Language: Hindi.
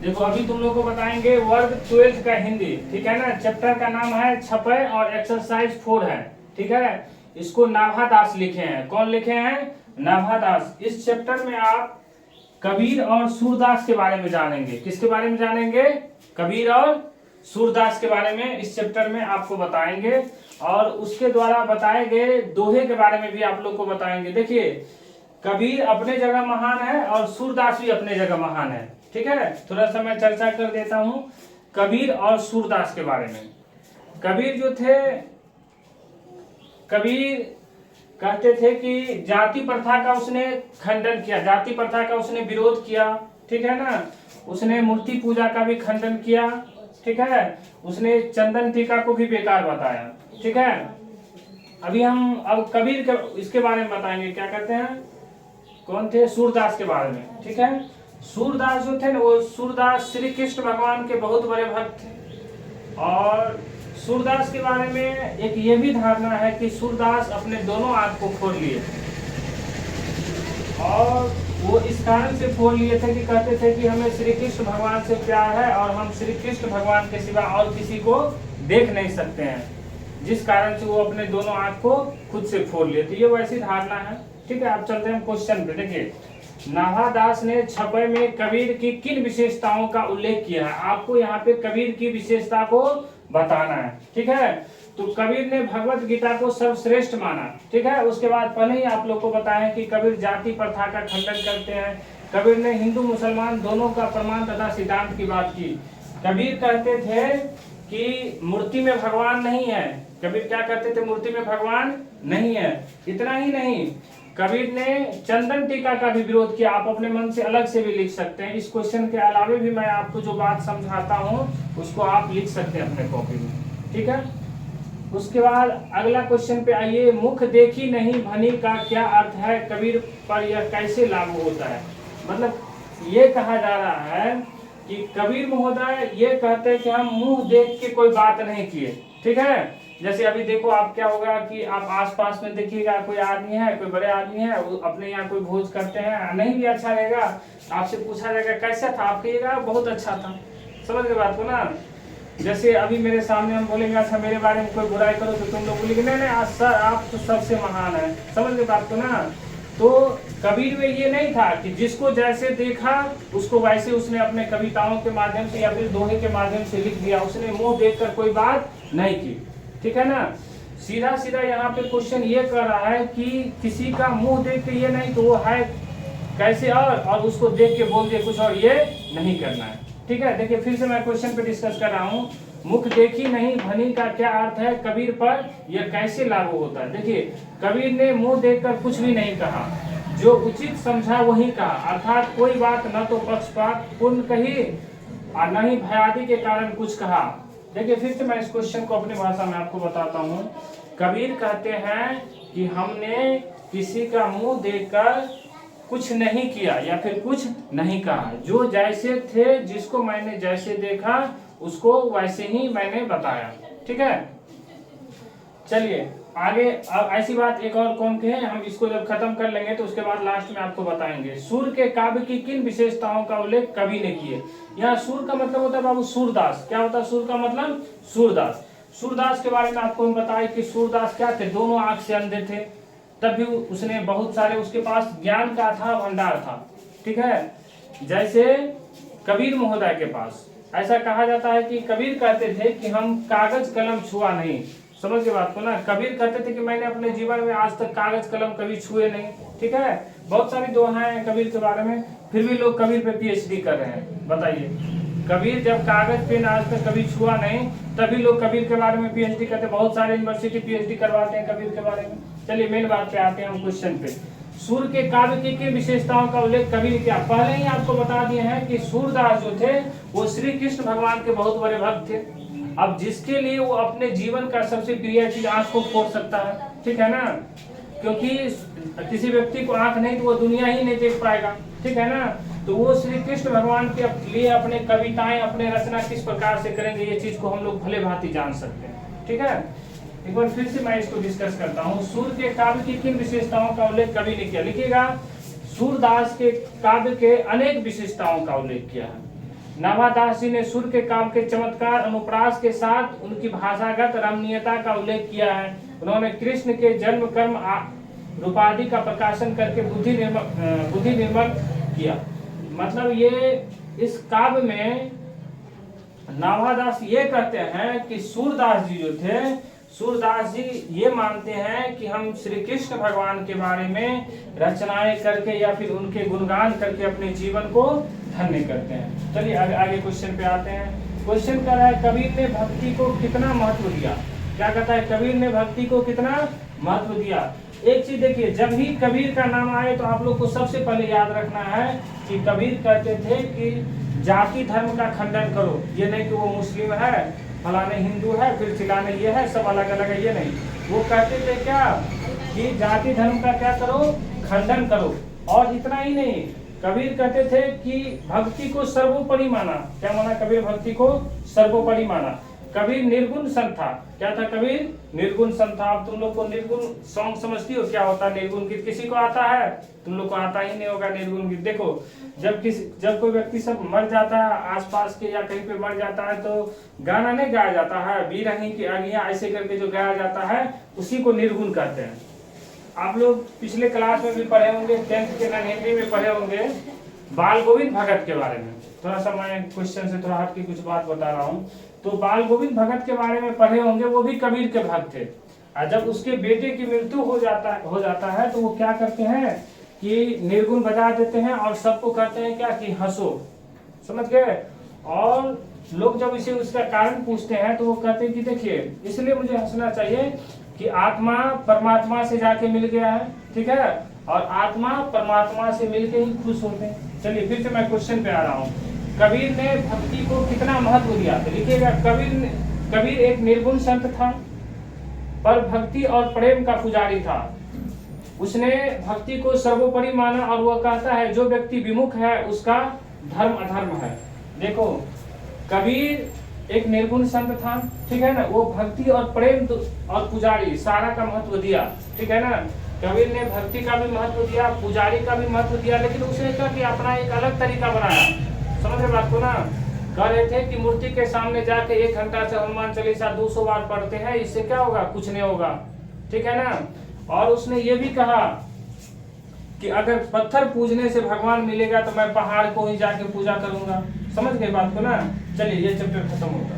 देखो अभी तुम लोग को बताएंगे वर्ग 12 का हिंदी, ठीक है ना। चैप्टर का नाम है छपय और एक्सरसाइज 4 है, ठीक है। इसको नाभा दास लिखे हैं। कौन लिखे हैं? नाभा दास। इस चैप्टर में आप कबीर और सूरदास के बारे में जानेंगे। किसके बारे में जानेंगे? कबीर और सूरदास के बारे में इस चैप्टर में आपको बताएंगे, और उसके द्वारा बताए गए दोहे के बारे में भी आप लोग को बताएंगे। देखिए कबीर अपने जगह महान है और सूरदास भी अपने जगह महान है, ठीक है। थोड़ा सा मैं चर्चा कर देता हूं कबीर और सूरदास के बारे में। कबीर जो थे, कबीर कहते थे कि जाति प्रथा का उसने खंडन किया, जाति प्रथा का उसने विरोध किया, ठीक है ना। उसने मूर्ति पूजा का भी खंडन किया, ठीक है। उसने चंदन टीका को भी बेकार बताया, ठीक है। अभी हम अब कबीर के इसके बारे में बताएंगे, क्या कहते हैं, कौन थे? सूरदास के बारे में, ठीक है। सूरदास जो थे ना, वो सूरदास श्री कृष्ण भगवान के बहुत बड़े भक्त थे। और सूरदास के बारे में एक ये भी धारणा है कि सूरदास अपने दोनों आंख को फोड़ लिए, और वो इस कारण से फोड़ लिए थे कि कहते थे कि हमें श्री कृष्ण भगवान से प्यार है और हम श्री कृष्ण भगवान के सिवा और किसी को देख नहीं सकते हैं, जिस कारण से वो अपने दोनों आंख को खुद से फोड़ लिए थे। ये वैसी धारणा है, ठीक है। आप चलते हैं क्वेश्चन पे। देखिए नाभा दास ने छपय में कबीर की किन विशेषताओं का उल्लेख किया है? आपको यहाँ पे कबीर की विशेषता को बताना है, ठीक है। तो कबीर ने भगवत गीता को सर्वश्रेष्ठ माना, ठीक है। उसके बाद पहले ही आप लोग को बताया कि कबीर जाति प्रथा का खंडन करते हैं। कबीर ने हिंदू मुसलमान दोनों का प्रमाण तथा सिद्धांत की बात की। कबीर कहते थे कि मूर्ति में भगवान नहीं है। कबीर क्या कहते थे? मूर्ति में भगवान नहीं है। इतना ही नहीं, कबीर ने चंदन टीका का भी विरोध किया। आप अपने मन से अलग से भी लिख सकते हैं। इस क्वेश्चन के अलावे भी मैं आपको जो बात समझाता हूँ उसको आप लिख सकते हैं अपने कॉपी में, ठीक है। उसके बाद अगला क्वेश्चन पे आइए। मुख देखी नहीं भनी का क्या अर्थ है? कबीर पर यह कैसे लागू होता है? मतलब ये कहा जा रहा है कि कबीर महोदय ये कहते हैं कि हम मुंह देख के कोई बात नहीं किए, ठीक है। जैसे अभी देखो आप क्या होगा कि आप आसपास में देखिएगा, कोई आदमी है, कोई बड़े आदमी है, वो अपने यहाँ कोई भोज करते हैं, नहीं भी अच्छा रहेगा, आपसे पूछा जाएगा कैसा था, आप कहिएगा बहुत अच्छा था। समझ गए बात को ना। जैसे अभी मेरे सामने हम बोलेंगे अच्छा मेरे बारे में कोई बुराई करो, तो तुम लोग बोलेंगे नहीं नहीं सर आप तो सबसे महान है। समझ गए बात को ना। तो कबीर में ये नहीं था कि जिसको जैसे देखा उसको वैसे उसने अपने कविताओं के माध्यम से या फिर दोहे के माध्यम से लिख दिया। उसने मुंह देखकर कोई बात नहीं की, ठीक है ना। सीधा सीधा यहाँ पे क्वेश्चन ये कर रहा है कि किसी का मुंह देख के ये नहीं तो वो है कैसे, और उसको देख के बोल दिए कुछ और, ये नहीं करना है, ठीक है। देखिए फिर से मैं क्वेश्चन पे डिस्कस कर रहा हूँ। मुख देखी नहीं भनी का क्या अर्थ है? कबीर पर यह कैसे लागू होता है? देखिए कबीर ने मुंह देखकर कुछ भी नहीं कहा, जो उचित समझा वही कहा, अर्थात कोई बात न तो पक्षपात पूर्ण कही और न ही भयादि के कारण कुछ कहा। देखिए फिर से मैं इस क्वेश्चन को अपनी भाषा में आपको बताता हूँ। कबीर कहते हैं कि हमने किसी का मुंह देखकर कुछ नहीं किया या फिर कुछ नहीं कहा, जो जैसे थे जिसको मैंने जैसे देखा उसको वैसे ही मैंने बताया, ठीक है। चलिए आगे। अब ऐसी बात एक और कौन कहे, हम इसको जब खत्म कर लेंगे तो उसके बाद लास्ट में आपको बताएंगे। सूर के काव्य की किन विशेषताओं का उल्लेख कवि ने किए? यहाँ सूर का मतलब होता है बाबू सूरदास। क्या होता है सूर का मतलब? सूरदास। सूरदास के बारे में आपको हम बताए कि सूरदास क्या थे? दोनों आंख से अंधे थे, तब भी उसने बहुत सारे, उसके पास ज्ञान का था भंडार था, ठीक है। जैसे कबीर महोदय के पास ऐसा कहा जाता है कि कबीर कहते थे कि हम कागज कलम छुआ नहीं। समझ के बात को ना। कबीर कहते थे कि मैंने अपने जीवन में आज तक कागज कलम कभी छुए नहीं, ठीक है। बहुत सारी दोहाएं हैं कबीर के बारे में, फिर भी लोग कबीर पे पीएचडी कर रहे हैं। बताइए, कबीर जब कागज पेन आज तक कभी छुआ नहीं, तभी लोग कबीर के बारे में पीएचडी करते हैं। बहुत सारे यूनिवर्सिटी पीएचडी करवाते हैं कबीर के बारे में। चलिए मेन बात पे आते हैं हम क्वेश्चन पे। सूर के काव्य की किन विशेषताओं का उल्लेख कबीर ने किया? पहले ही आपको बता दिए हैं कि सूरदास जो थे वो श्री कृष्ण भगवान के बहुत बड़े भक्त थे। अब जिसके लिए वो अपने जीवन का सबसे प्रिय चीज आंख को फोड़ सकता है, ठीक है ना। क्योंकि किसी व्यक्ति को आंख नहीं तो वो दुनिया ही नहीं देख पाएगा, ठीक है ना। तो वो श्री कृष्ण भगवान के लिए अपने कविताएं, अपने रचना किस प्रकार से करेंगे, ये चीज को हम लोग भले भांति जान सकते हैं, ठीक है। एक बार फिर से मैं इसको डिस्कस करता हूँ। सूर के काव्य की किन विशेषताओं का उल्लेख कवि ने किया? लिखिएगा, सूरदास के काव्य के अनेक विशेषताओं का उल्लेख किया है। नाभादास जी ने सूर के काव्य के चमत्कार अनुप्रास के साथ उनकी भाषागत रमणीयता का उल्लेख किया है। उन्होंने कृष्ण के जन्म कर्म रूपादि का प्रकाशन करके बुद्धि निर्मल किया। मतलब ये इस काव्य में नाभादास ये कहते हैं कि सूरदास जी जो थे, सूरदास जी ये मानते हैं कि हम श्री कृष्ण भगवान के बारे में रचनाएं करके या फिर उनके गुणगान करके अपने जीवन को धन्य करते हैं। चलिए आगे क्वेश्चन पे आते हैं। क्वेश्चन कर रहा है कबीर ने भक्ति को कितना महत्व दिया। क्या कहता है, कबीर ने भक्ति को कितना महत्व दिया। एक चीज देखिए, जब भी कबीर का नाम आए तो आप लोग को सबसे पहले याद रखना है कि कबीर कहते थे कि जाति धर्म का खंडन करो। ये नहीं कि वो मुस्लिम है, फलाने हिंदू है, फिर चिल्लाने ये है, सब अलग अलग है, ये नहीं। वो कहते थे क्या कि जाति धर्म का क्या करो, खंडन करो। और इतना ही नहीं, कबीर कहते थे कि भक्ति को सर्वोपरि माना। क्या माना कबीर? भक्ति को सर्वोपरि माना। कबीर निर्गुण संत था। क्या था कबीर? निर्गुण संत था। अब तुम लोग को निर्गुण सॉन्ग समझती हो क्या होता है निर्गुण गीत? किसी को आता है? तुम लोग को आता ही नहीं होगा निर्गुण गीत। देखो, जब कोई व्यक्ति सब मर जाता है, आसपास के या कहीं पे मर जाता है, तो गाना नहीं गाया जाता है, बीरही की अगियां ऐसे करके जो गाया जाता है उसी को निर्गुण कहते हैं। आप लोग पिछले क्लास में भी पढ़े होंगे, 10th के हिंदी में पढ़े होंगे बाल गोविंद भगत के बारे में। थोड़ा सा मैं क्वेश्चन से थोड़ा हट के कुछ बात बता रहा हूँ। तो बाल गोविंद भगत के बारे में पढ़े होंगे, वो भी कबीर के भक्त थे। और जब उसके बेटे की मृत्यु हो जाता है तो वो क्या करते हैं कि निर्गुण बजा देते हैं और सबको कहते हैं क्या कि हंसो। समझ गए? और लोग जब इसे उसका कारण पूछते हैं तो वो कहते हैं कि देखिए, इसलिए मुझे हंसना चाहिए कि आत्मा परमात्मा से जाके मिल गया है, ठीक है, और आत्मा परमात्मा से मिलके ही खुश होते हैं। चलिए फिर से मैं क्वेश्चन पे आ रहा हूँ। कबीर ने भक्ति को कितना महत्व दिया? तो लिखिएगा, कबीर एक निर्गुण संत था, पर भक्ति और प्रेम का पुजारी था। उसने भक्ति को सर्वोपरि माना और वह कहता है जो व्यक्ति विमुख है उसका धर्म अधर्म है। देखो, कबीर एक निर्गुण संत था, ठीक है ना, वो भक्ति और प्रेम और पुजारी सारा का महत्व दिया, ठीक है ना। कबीर ने भक्ति का भी महत्व दिया, पुजारी का भी महत्व दिया, लेकिन उसने क्या किया, अपना एक अलग तरीका बनाया। समझ रहे बात को ना? कह रहे थे कि मूर्ति के सामने जाके 1 घंटा से हनुमान चालीसा 200 बार पढ़ते हैं, इससे क्या होगा? कुछ नहीं होगा, ठीक है ना। और उसने ये भी कहा कि अगर पत्थर पूजने से भगवान मिलेगा तो मैं पहाड़ को ही जाके पूजा करूंगा। समझ गए बात को ना? चलिए ये चैप्टर खत्म होगा।